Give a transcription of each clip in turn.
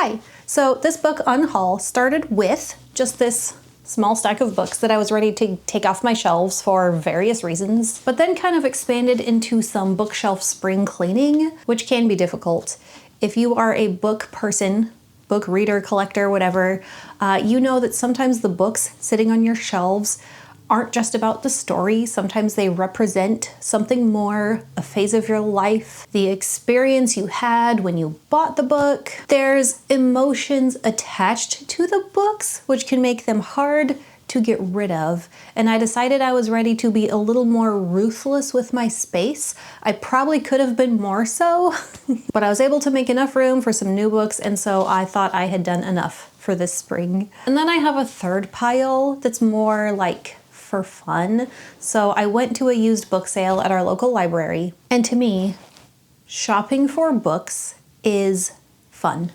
Hi. So this book, Unhaul, started with just this small stack of books that I was ready to take off my shelves for various reasons, but then kind of expanded into some bookshelf spring cleaning, which can be difficult. If you are a book person, book reader, collector, whatever, you know that sometimes the books sitting on your shelves aren't just about the story. Sometimes they represent something more, a phase of your life, the experience you had when you bought the book. There's emotions attached to the books, which can make them hard to get rid of. And I decided I was ready to be a little more ruthless with my space. I probably could have been more so, but I was able to make enough room for some new books, and so I thought I had done enough for this spring. And then I have a third pile that's more like for fun. So I went to a used book sale at our local library, and to me, shopping for books is fun.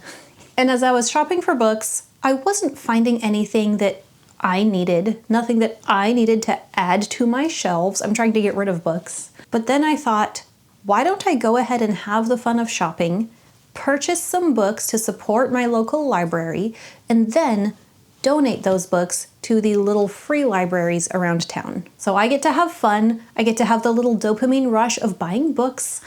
And as I was shopping for books, I wasn't finding anything that I needed, nothing that I needed to add to my shelves. I'm trying to get rid of books. But then I thought, why don't I go ahead and have the fun of shopping, purchase some books to support my local library, and then donate those books to the little free libraries around town. So I get to have fun, I get to have the little dopamine rush of buying books,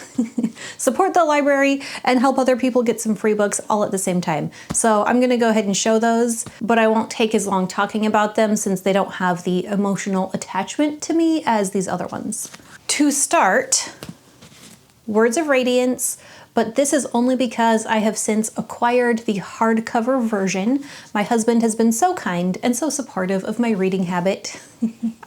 support the library, and help other people get some free books all at the same time. So I'm gonna go ahead and show those, but I won't take as long talking about them since they don't have the emotional attachment to me as these other ones. To start, Words of Radiance, but this is only because I have since acquired the hardcover version. My husband has been so kind and so supportive of my reading habit.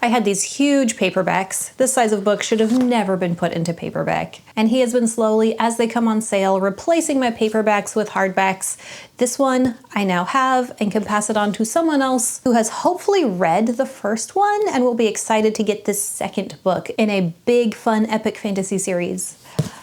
I had these huge paperbacks. This size of book should have never been put into paperback. And he has been slowly, as they come on sale, replacing my paperbacks with hardbacks. This one I now have and can pass it on to someone else who has hopefully read the first one and will be excited to get this second book in a big, fun, epic fantasy series.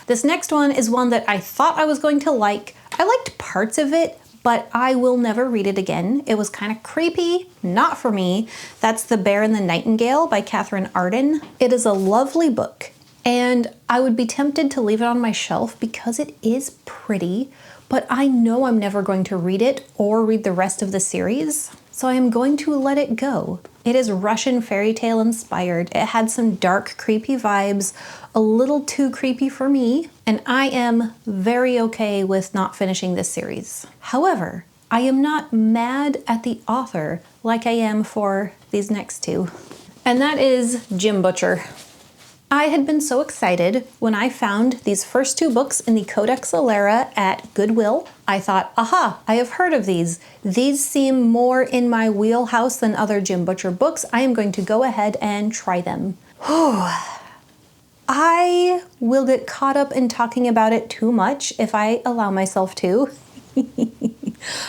This next one is one that I thought I was going to like. I liked parts of it, but I will never read it again. It was kind of creepy, not for me. That's The Bear and the Nightingale by Catherine Arden. It is a lovely book, and I would be tempted to leave it on my shelf because it is pretty, but I know I'm never going to read it or read the rest of the series, so I am going to let it go. It is Russian fairy tale inspired. It had some dark, creepy vibes, a little too creepy for me, and I am very okay with not finishing this series. However, I am not mad at the author like I am for these next two, and that is Jim Butcher. I had been so excited when I found these first two books in the Codex Alera at Goodwill. I thought, aha, I have heard of these. These seem more in my wheelhouse than other Jim Butcher books. I am going to go ahead and try them. I will get caught up in talking about it too much if I allow myself to.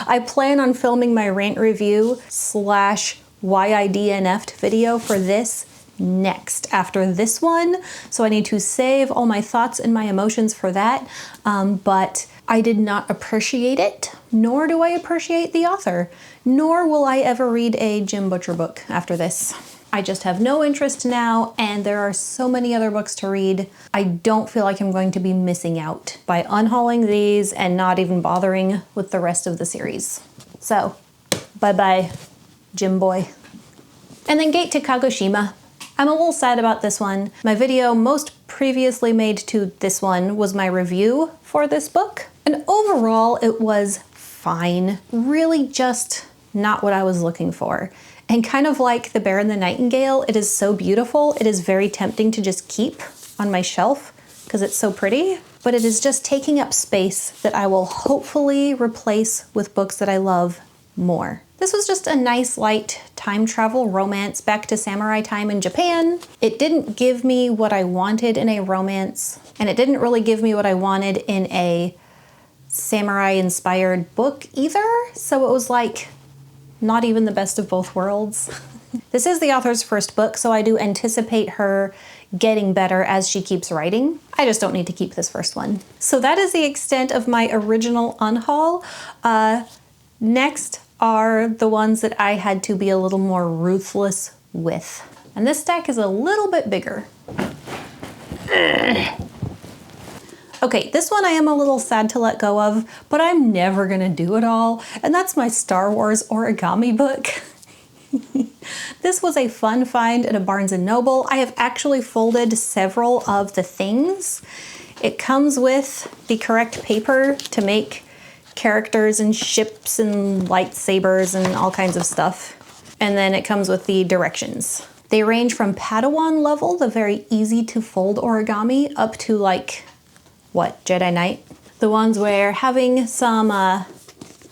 I plan on filming my rant review / why I DNF'd video for this next after this one, so I need to save all my thoughts and my emotions for that, but I did not appreciate it, nor do I appreciate the author, nor will I ever read a Jim Butcher book after this. I just have no interest now, and there are so many other books to read. I don't feel like I'm going to be missing out by unhauling these and not even bothering with the rest of the series. So, bye-bye, Jim boy. And then Gate to Kagoshima. I'm a little sad about this one. My video most previously made to this one was my review for this book, and overall it was fine. Really just not what I was looking for. And kind of like The Bear and the Nightingale, it is so beautiful, it is very tempting to just keep on my shelf because it's so pretty, but it is just taking up space that I will hopefully replace with books that I love more. This was just a nice, light time travel romance back to samurai time in Japan. It didn't give me what I wanted in a romance, and it didn't really give me what I wanted in a samurai-inspired book either, so it was like not even the best of both worlds. This is the author's first book, so I do anticipate her getting better as she keeps writing. I just don't need to keep this first one. So that is the extent of my original unhaul. Next are the ones that I had to be a little more ruthless with. And this stack is a little bit bigger. Okay, this one I am a little sad to let go of, but I'm never gonna do it all, and that's my Star Wars origami book. This was a fun find at a Barnes & Noble. I have actually folded several of the things. It comes with the correct paper to make characters and ships and lightsabers and all kinds of stuff. And then it comes with the directions. They range from Padawan level, the very easy to fold origami, up to like, what, Jedi Knight? The ones where having some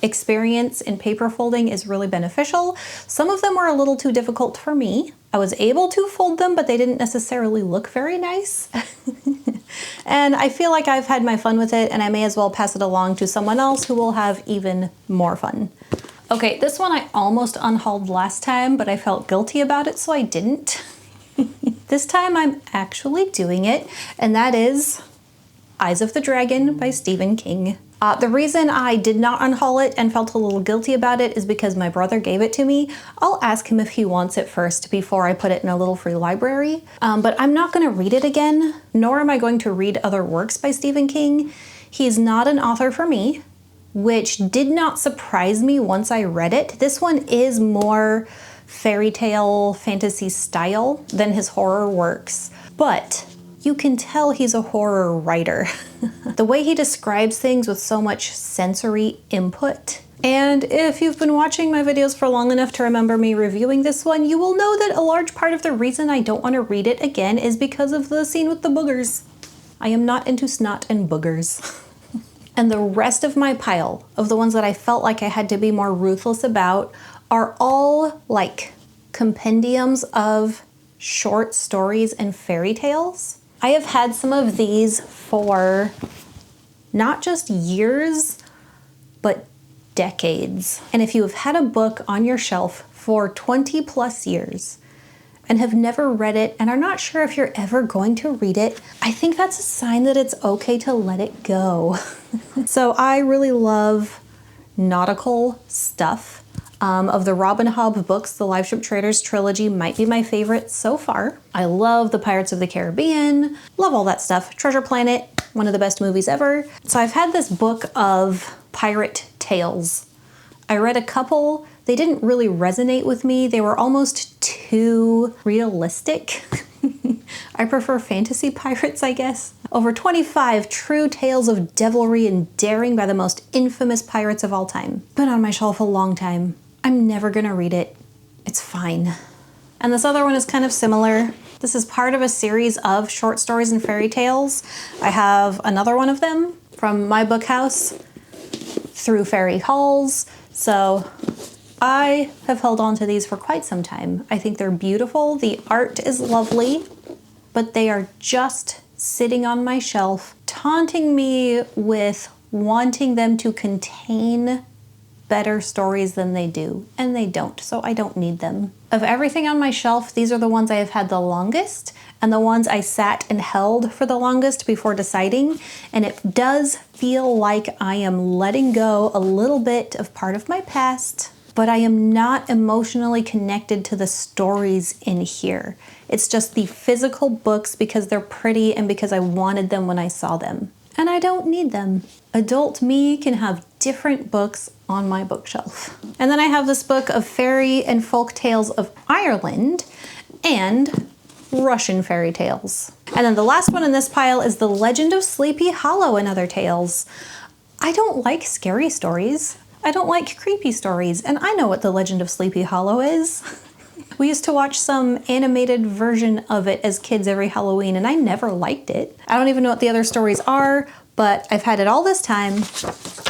experience in paper folding is really beneficial. Some of them were a little too difficult for me. I was able to fold them, but they didn't necessarily look very nice. And I feel like I've had my fun with it, and I may as well pass it along to someone else who will have even more fun. Okay, this one I almost unhauled last time, but I felt guilty about it, so I didn't. This time I'm actually doing it, and that is Eyes of the Dragon by Stephen King. The reason I did not unhaul it and felt a little guilty about it is because my brother gave it to me. I'll ask him if he wants it first before I put it in a little free library. But I'm not going to read it again, nor am I going to read other works by Stephen King. He's not an author for me, which did not surprise me once I read it. This one is more fairy tale fantasy style than his horror works, but you can tell he's a horror writer. The way he describes things with so much sensory input. And if you've been watching my videos for long enough to remember me reviewing this one, you will know that a large part of the reason I don't want to read it again is because of the scene with the boogers. I am not into snot and boogers. And the rest of my pile of the ones that I felt like I had to be more ruthless about are all like compendiums of short stories and fairy tales. I have had some of these for not just years, but decades. And if you have had a book on your shelf for 20 plus years and have never read it and are not sure if you're ever going to read it, I think that's a sign that it's okay to let it go. So I really love nautical stuff. Of the Robin Hobb books, the Live Ship Traders trilogy might be my favorite so far. I love the Pirates of the Caribbean, love all that stuff. Treasure Planet, one of the best movies ever. So I've had this book of pirate tales. I read a couple. They didn't really resonate with me. They were almost too realistic. I prefer fantasy pirates, I guess. Over 25 true tales of devilry and daring by the most infamous pirates of all time. Been on my shelf a long time. I'm never gonna read it. It's fine. And this other one is kind of similar. This is part of a series of short stories and fairy tales. I have another one of them from my book house through Fairy Halls. So I have held on to these for quite some time. I think they're beautiful. The art is lovely, but they are just sitting on my shelf, taunting me with wanting them to contain better stories than they do, and they don't, so I don't need them. Of everything on my shelf, these are the ones I have had the longest, and the ones I sat and held for the longest before deciding, and it does feel like I am letting go a little bit of part of my past, but I am not emotionally connected to the stories in here. It's just the physical books because they're pretty and because I wanted them when I saw them. And I don't need them. Adult me can have different books on my bookshelf. And then I have this book of fairy and folk tales of Ireland and Russian fairy tales. And then the last one in this pile is The Legend of Sleepy Hollow and Other Tales. I don't like scary stories. I don't like creepy stories, and I know what The Legend of Sleepy Hollow is. We used to watch some animated version of it as kids every Halloween, and I never liked it. I don't even know what the other stories are, but I've had it all this time.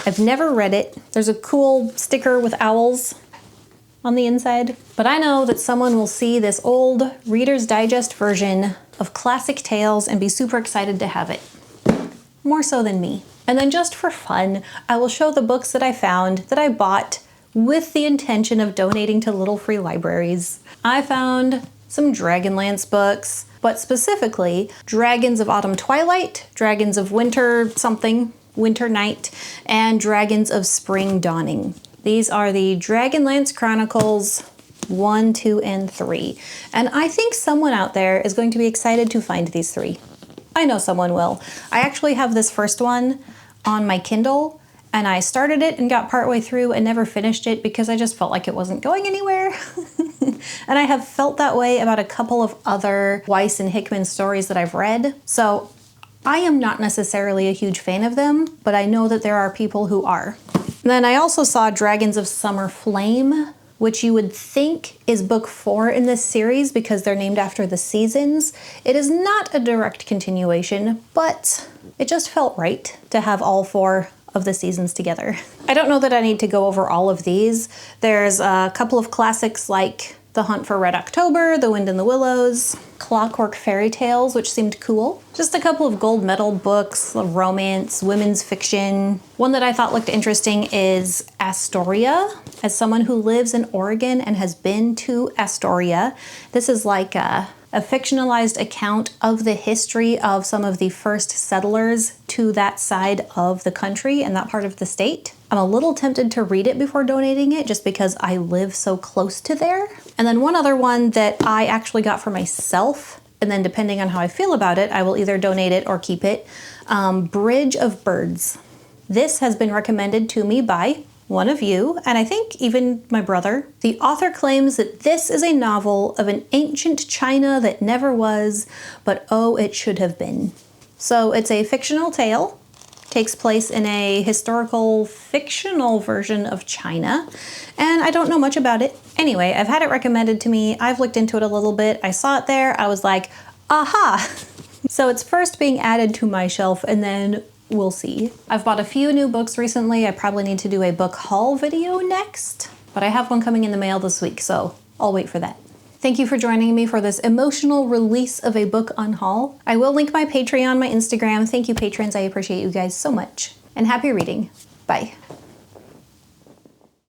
I've never read it. There's a cool sticker with owls on the inside. But I know that someone will see this old Reader's Digest version of classic tales and be super excited to have it. More so than me. And then just for fun, I will show the books that I found that I bought with the intention of donating to little free libraries. I found some Dragonlance books, but specifically Dragons of Autumn Twilight, Dragons of Winter something, Winter Night, and Dragons of Spring Dawning. These are the Dragonlance Chronicles 1, 2, and 3. And I think someone out there is going to be excited to find these three. I know someone will. I actually have this first one on my Kindle, and I started it and got partway through and never finished it because I just felt like it wasn't going anywhere. And I have felt that way about a couple of other Weiss and Hickman stories that I've read. So I am not necessarily a huge fan of them, but I know that there are people who are. And then I also saw Dragons of Summer Flame, which you would think is book 4 in this series because they're named after the seasons. It is not a direct continuation, but it just felt right to have all 4 of the seasons together. I don't know that I need to go over all of these. There's a couple of classics like The Hunt for Red October, The Wind in the Willows, Clockwork Fairy Tales, which seemed cool. Just a couple of gold medal books, romance, women's fiction. One that I thought looked interesting is Astoria. As someone who lives in Oregon and has been to Astoria, this is like a fictionalized account of the history of some of the first settlers to that side of the country and that part of the state. I'm a little tempted to read it before donating it just because I live so close to there. And then one other one that I actually got for myself, and then depending on how I feel about it, I will either donate it or keep it. Bridge of Birds. This has been recommended to me by one of you, and I think even my brother. The author claims that this is a novel of an ancient China that never was, but oh, it should have been. So it's a fictional tale, takes place in a historical fictional version of China, and I don't know much about it. Anyway, I've had it recommended to me, I've looked into it a little bit, I saw it there, I was like, aha! So it's first being added to my shelf, and then we'll see. I've bought a few new books recently. I probably need to do a book haul video next, but I have one coming in the mail this week, so I'll wait for that. Thank you for joining me for this emotional release of a book unhaul. I will link my Patreon, my Instagram. Thank you, patrons. I appreciate you guys so much. And happy reading. Bye.